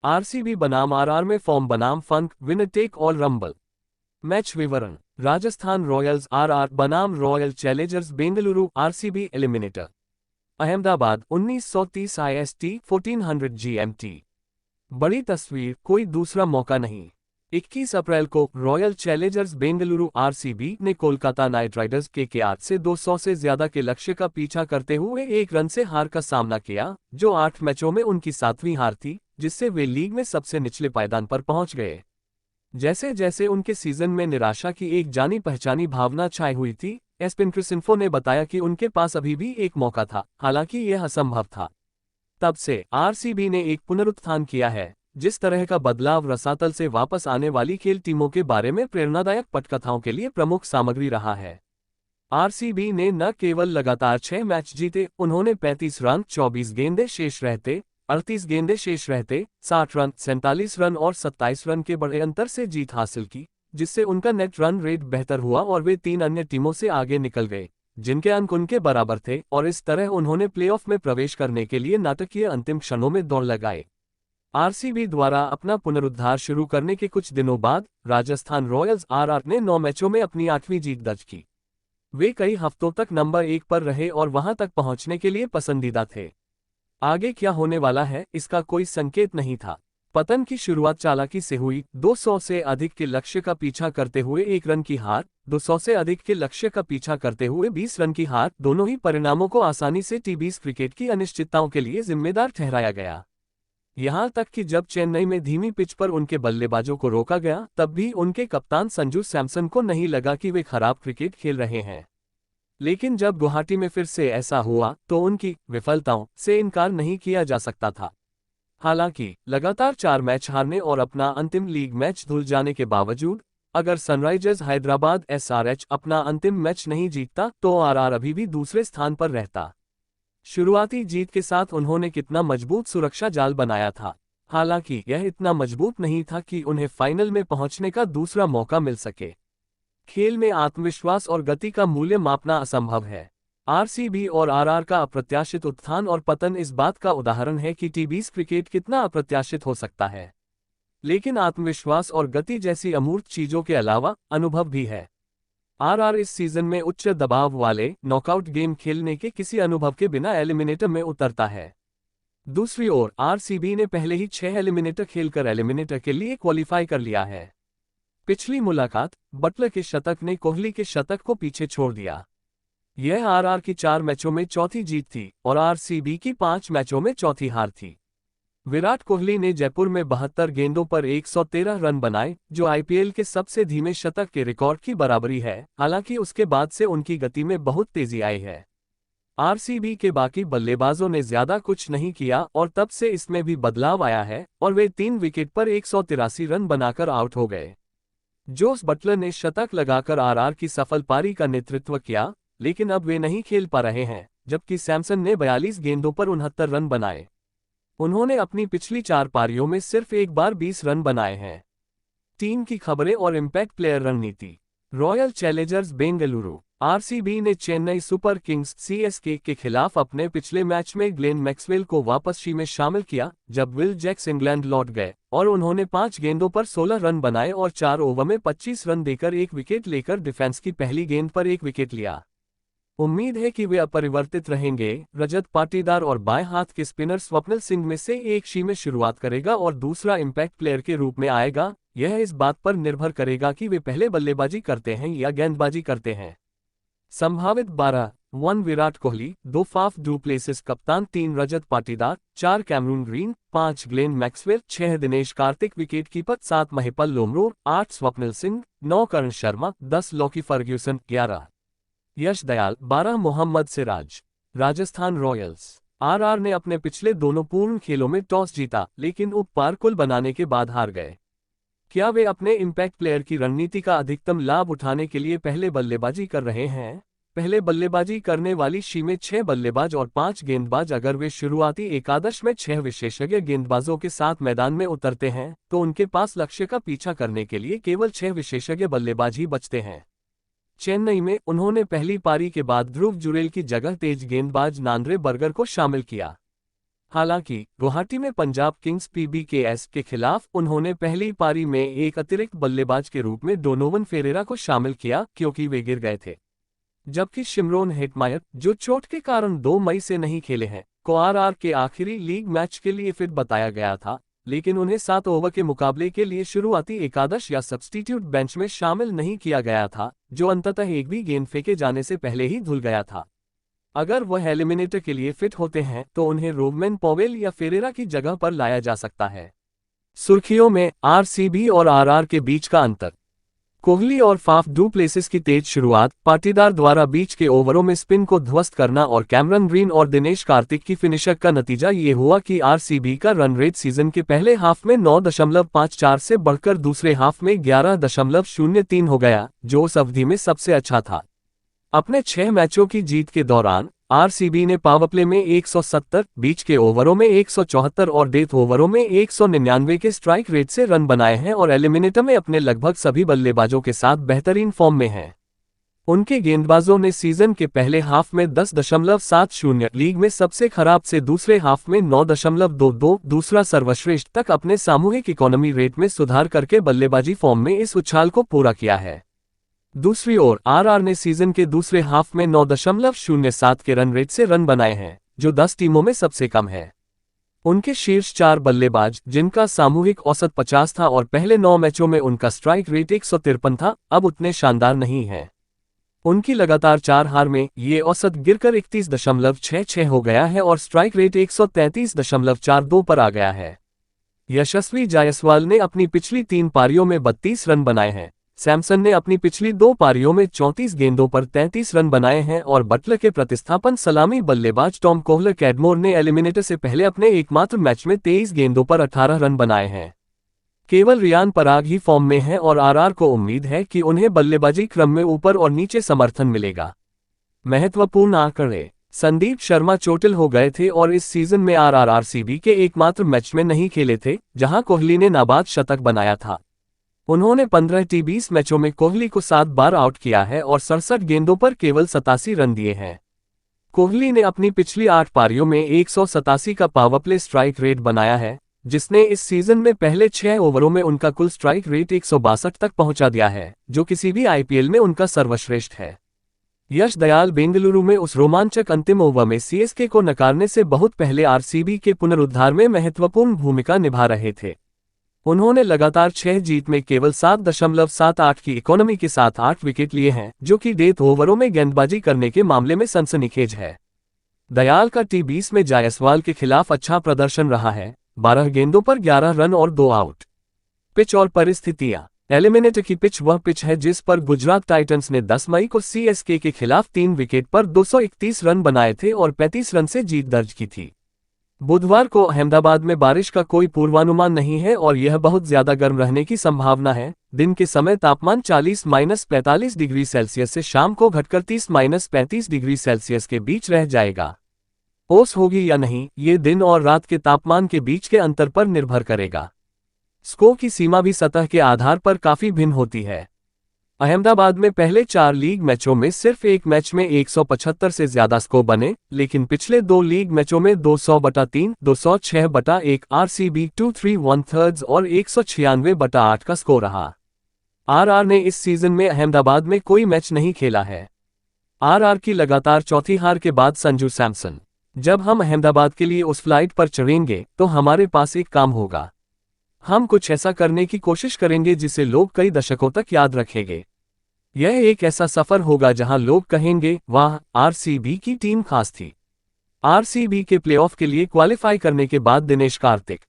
RCB बनाम RR में form बनाम फंक winner take all rumble. Match विवरण। राजस्थान रॉयल्स आरआर बनाम Royal Challengers Bengaluru RCB eliminator. Ahmedabad 1930 IST 1400 GMT। बड़ी तस्वीर, कोई दूसरा मौका नहीं। 21 अप्रैल को रॉयल चैलेंजर्स बेंगलुरु आरसीबी ने कोलकाता नाइट राइडर्स KKR से 200 से ज्यादा के लक्ष्य का पीछा करते हुए एक रन से हार का सामना किया, जो 8 मैचों में उनकी 7वीं हार थी, जिससे वे लीग में सबसे निचले पायदान पर पहुंच गए। जैसे जैसे उनके सीजन में निराशा की एक जानी पहचानी भावना छाई हुई थी, एस्पिन क्रिसिन्फो ने बताया कि उनके पास अभी भी एक मौका था, हालांकि यह असंभव था। तब से आरसीबी ने एक पुनरुत्थान किया है। जिस तरह का बदलाव रसातल से वापस आने वाली खेल टीमों के बारे में प्रेरणादायक पटकथाओं के लिए प्रमुख सामग्री रहा है। आरसीबी ने न केवल लगातार 6 मैच जीते, उन्होंने 35 रन 24 गेंदें शेष रहते 38 गेंदें शेष रहते 60 रन 47 रन और 27 रन के बड़े अंतर से जीत हासिल की, जिससे उनका नेट रन रेट बेहतर हुआ और वे 3 अन्य टीमों से आगे निकल गए, जिनके अंक उनके बराबर थे, और इस तरह उन्होंने प्लेऑफ में प्रवेश करने के लिए नाटकीय अंतिम क्षणों में दौड़ लगाए। आरसीबी द्वारा अपना पुनरुद्धार शुरू करने के कुछ दिनों बाद राजस्थान रॉयल्स आरआर ने 9 मैचों में अपनी 8वीं जीत दर्ज की। वे कई हफ्तों तक नंबर 1 पर रहे और वहां तक पहुंचने के लिए पसंदीदा थे। आगे क्या होने वाला है, इसका कोई संकेत नहीं था। पतन की शुरुआत चालाकी से हुई। 200 से अधिक के लक्ष्य का पीछा करते हुए 1 रन की हार, 200 से अधिक के लक्ष्य का पीछा करते हुए 20 रन की हार, दोनों ही परिणामों को आसानी से T20 क्रिकेट की अनिश्चितताओं के लिए जिम्मेदार ठहराया गया। यहां तक कि जब चेन्नई में धीमी पिच पर उनके बल्लेबाजों को रोका गया, तब भी उनके कप्तान संजू सैमसन को नहीं लगा कि वे खराब क्रिकेट खेल रहे हैं। लेकिन जब गुवाहाटी में फिर से ऐसा हुआ, तो उनकी विफलताओं से इनकार नहीं किया जा सकता था। हालांकि लगातार 4 मैच हारने और अपना अंतिम लीग मैच धुल जाने के बावजूद, अगर सनराइजर्स हैदराबाद SRH अपना अंतिम मैच नहीं जीतता, तो आरआर अभी भी दूसरे स्थान पर रहता। शुरुआती जीत के साथ उन्होंने कितना मजबूत सुरक्षा जाल बनाया था, हालांकि यह इतना मजबूत नहीं था कि उन्हें फाइनल में पहुंचने का दूसरा मौका मिल सके। खेल में आत्मविश्वास और गति का मूल्य मापना असंभव है। आरसीबी और आरआर का अप्रत्याशित उत्थान और पतन इस बात का उदाहरण है कि T20 क्रिकेट कितना अप्रत्याशित हो सकता है। लेकिन आत्मविश्वास और गति जैसी अमूर्त चीजों के अलावा अनुभव भी है। आरआर इस सीजन में उच्च दबाव वाले नॉकआउट गेम खेलने के किसी अनुभव के बिना एलिमिनेटर में उतरता है। दूसरी ओर आरसीबी ने पहले ही 6 एलिमिनेटर खेलकर एलिमिनेटर के लिए क्वालिफाई कर लिया है। पिछली मुलाकात बटलर के शतक ने कोहली के शतक को पीछे छोड़ दिया। यह आरआर की 4 मैचों में चौथी जीत थी और आरसीबी की 5 मैचों में चौथी हार थी। विराट कोहली ने जयपुर में 72 गेंदों पर 113 रन बनाए, जो आईपीएल के सबसे धीमे शतक के रिकॉर्ड की बराबरी है। हालांकि उसके बाद से उनकी गति में बहुत तेजी आई है। आरसीबी के बाकी बल्लेबाजों ने ज्यादा कुछ नहीं किया और तब से इसमें भी बदलाव आया है और वे 3 विकेट पर 183 रन बनाकर आउट हो गए। जोस बटलर ने शतक लगाकर आरआर की सफल पारी का नेतृत्व किया, लेकिन अब वे नहीं खेल पा रहे हैं, जबकि सैमसन ने 42 गेंदों पर 69 रन बनाए। उन्होंने अपनी पिछली 4 पारियों में सिर्फ एक बार 20 रन बनाए हैं। टीम की खबरें और इम्पैक्ट प्लेयर रणनीति। रॉयल चैलेंजर्स बेंगलुरु आरसीबी ने चेन्नई सुपर किंग्स CSK के खिलाफ अपने पिछले मैच में ग्लेन मैक्सवेल को वापसी में शामिल किया, जब विल जैक्स इंग्लैंड लौट गए और उन्होंने 5 गेंदों पर 16 रन बनाए और 4 ओवर में 25 रन देकर 1 विकेट लेकर डिफेंस की पहली गेंद पर 1 विकेट लिया। उम्मीद है कि वे अपरिवर्तित रहेंगे। रजत पाटीदार और बाएं हाथ के स्पिनर स्वप्निल सिंह में से एक शी में शुरुआत करेगा और दूसरा इम्पैक्ट प्लेयर के रूप में आएगा। यह इस बात पर निर्भर करेगा कि वे पहले बल्लेबाजी करते हैं या गेंदबाजी करते हैं। संभावित 12 1 Virat Kohli, 2 Faf du Plessis कप्तान, 3 Rajat Patidar, 4 Cameron Green, 5 Glenn Maxwell, 6 Dinesh Karthik wicketkeeper, 7 Mahipal Lomror, 8 Swapnil Singh, 9 Karan Sharma, 10 Lockie Ferguson, 11 Yash Dayal, 12 Mohammed Siraj. Rajasthan Royals RR ने अपने पिछले दोनों पूर्ण खेलों में टॉस जीता, लेकिन उपपार कुल बनाने के बाद हार गए। क्या वे अपने इम्पैक्ट प्लेयर की रणनीति का अधिकतम लाभ उठाने के लिए पहले बल्लेबाजी कर रहे हैं? पहले बल्लेबाजी करने वाली शी में 6 बल्लेबाज और 5 गेंदबाज। अगर वे शुरुआती एकादश में 6 विशेषज्ञ गेंदबाजों के साथ मैदान में उतरते हैं, तो उनके पास लक्ष्य का पीछा करने के लिए केवल 6 विशेषज्ञ बल्लेबाज ही बचते हैं। चेन्नई में उन्होंने पहली पारी के बाद ध्रुव जुरेल की जगह तेज गेंदबाज नांद्रे बर्गर को शामिल किया। हालांकि गुवाहाटी में पंजाब किंग्स PBKS के खिलाफ उन्होंने पहली पारी में एक अतिरिक्त बल्लेबाज के रूप में डोनोवन फेरेरा को शामिल किया क्योंकि वे गिर गए थे, जबकि शिमरोन हेटमायर, जो चोट के कारण 2 मई से नहीं खेले हैं, को RR के आखिरी लीग मैच के लिए फिट बताया गया था, लेकिन उन्हें 7 ओवर के मुकाबले के लिए शुरुआती एकादश या सब्स्टिट्यूट बेंच में शामिल नहीं किया गया था, जो अंततः एक भी गेंद फेंके जाने से पहले ही धुल गया था। अगर वह एलिमिनेटर के लिए फिट होते हैं तो उन्हें रोवमैन पॉवेल या फेरेरा की जगह पर लाया जा सकता है। सुर्खियों में RCB और RR के बीच का अंतर। कोहली और फाफ डू प्लेसिस की तेज शुरुआत, पाटीदार द्वारा बीच के ओवरों में स्पिन को ध्वस्त करना और कैमरन ग्रीन और दिनेश कार्तिक की फिनिशर का नतीजा ये हुआ कि RCB का रन रेट सीजन के पहले हाफ में 9.54 से बढ़कर दूसरे हाफ में 11.03 हो गया, जो उस अवधि में सबसे अच्छा था। अपने 6 मैचों की जीत के दौरान RCB ने पावरप्ले में 170, बीच के ओवरों में 174 और डेथ ओवरों में 199 के स्ट्राइक रेट से रन बनाए हैं और एलिमिनेटर में अपने लगभग सभी बल्लेबाजों के साथ बेहतरीन फॉर्म में हैं। उनके गेंदबाजों ने सीजन के पहले हाफ में 10.70, लीग में सबसे खराब से दूसरे हाफ में 9.22, दूसरा सर्वश्रेष्ठ तक अपने सामूहिक इकोनॉमी रेट में सुधार करके बल्लेबाजी फॉर्म में इस उछाल को पूरा किया है। दूसरी ओर RR ने सीजन के दूसरे हाफ में 9.07 के रन रेट से रन बनाए हैं, जो 10 टीमों में सबसे कम है। उनके शीर्ष 4 बल्लेबाज, जिनका सामूहिक औसत 50 था और पहले 9 मैचों में उनका स्ट्राइक रेट 153 था, अब उतने शानदार नहीं हैं। उनकी लगातार 4 हार में ये औसत गिरकर 31.66 हो गया है और स्ट्राइक रेट 133.42 पर आ गया है। यशस्वी जायसवाल ने अपनी पिछली 3 पारियों में 32 रन बनाए हैं। सैमसन ने अपनी पिछली 2 पारियों में 34 गेंदों पर 33 रन बनाए हैं और बटलर के प्रतिस्थापन सलामी बल्लेबाज टॉम कोहलर कैडमोर ने एलिमिनेटर से पहले अपने एकमात्र मैच में 23 गेंदों पर 18 रन बनाए हैं। केवल रियान पराग ही फॉर्म में है और RR को उम्मीद है कि उन्हें बल्लेबाजी क्रम में ऊपर और नीचे समर्थन मिलेगा। महत्वपूर्ण आंकड़े। संदीप शर्मा चोटिल हो गए थे और इस सीजन में RR RCB के एकमात्र मैच में नहीं खेले थे, जहां कोहली ने नाबाद शतक बनाया था। उन्होंने 15 T20 मैचों में कोहली को 7 बार आउट किया है और 67 गेंदों पर केवल 87 रन दिए हैं। कोहली ने अपनी पिछली 8 पारियों में 187 का पावरप्ले स्ट्राइक रेट बनाया है, जिसने इस सीजन में पहले 6 ओवरों में उनका कुल स्ट्राइक रेट 162 तक पहुंचा दिया है, जो किसी भी IPL में उनका सर्वश्रेष्ठ है। यश दयाल बेंगलुरु में उस रोमांचक अंतिम ओवर में CSK को नकारने से बहुत पहले RCB के पुनरुद्धार में महत्वपूर्ण भूमिका निभा रहे थे। उन्होंने लगातार 6 जीत में केवल 7.78 की इकोनॉमी के साथ 8 विकेट लिए हैं, जो कि डेथ ओवरों में गेंदबाजी करने के मामले में सनसनीखेज है। दयाल का T20 में जायसवाल के खिलाफ अच्छा प्रदर्शन रहा है, 12 गेंदों पर 11 रन और 2 आउट। पिच और परिस्थितियां। एलिमिनेटर की पिच वह पिच है जिस पर गुजरात टाइटंस ने 10 मई को CSK के खिलाफ 3 विकेट पर 231 रन बनाए थे और 35 रन से जीत दर्ज की थी। बुधवार को अहमदाबाद में बारिश का कोई पूर्वानुमान नहीं है और यह बहुत ज्यादा गर्म रहने की संभावना है। दिन के समय तापमान 40-45 डिग्री सेल्सियस से शाम को घटकर 30-35 डिग्री सेल्सियस के बीच रह जाएगा। ओस होगी या नहीं, ये दिन और रात के तापमान के बीच के अंतर पर निर्भर करेगा। स्कोर की सीमा भी सतह के आधार पर काफी भिन्न होती है। अहमदाबाद में पहले 4 लीग मैचों में सिर्फ एक मैच में 175 से ज्यादा स्कोर बने, लेकिन पिछले 2 लीग मैचों में 200/3, 206/1, RCB 2-3/1 और 196/8 का स्कोर रहा। RR ने इस सीजन में अहमदाबाद में कोई मैच नहीं खेला है। RR की लगातार चौथी हार के बाद संजू सैमसन: जब हम अहमदाबाद के लिए उस फ्लाइट पर चढ़ेंगे तो हमारे पास एक काम होगा। हम कुछ ऐसा करने की कोशिश करेंगे जिसे लोग कई दशकों तक याद रखेंगे। यह एक ऐसा सफर होगा जहां लोग कहेंगे, वाह, RCB की टीम खास थी। RCB के प्लेऑफ के लिए क्वालिफाई करने के बाद दिनेश कार्तिक: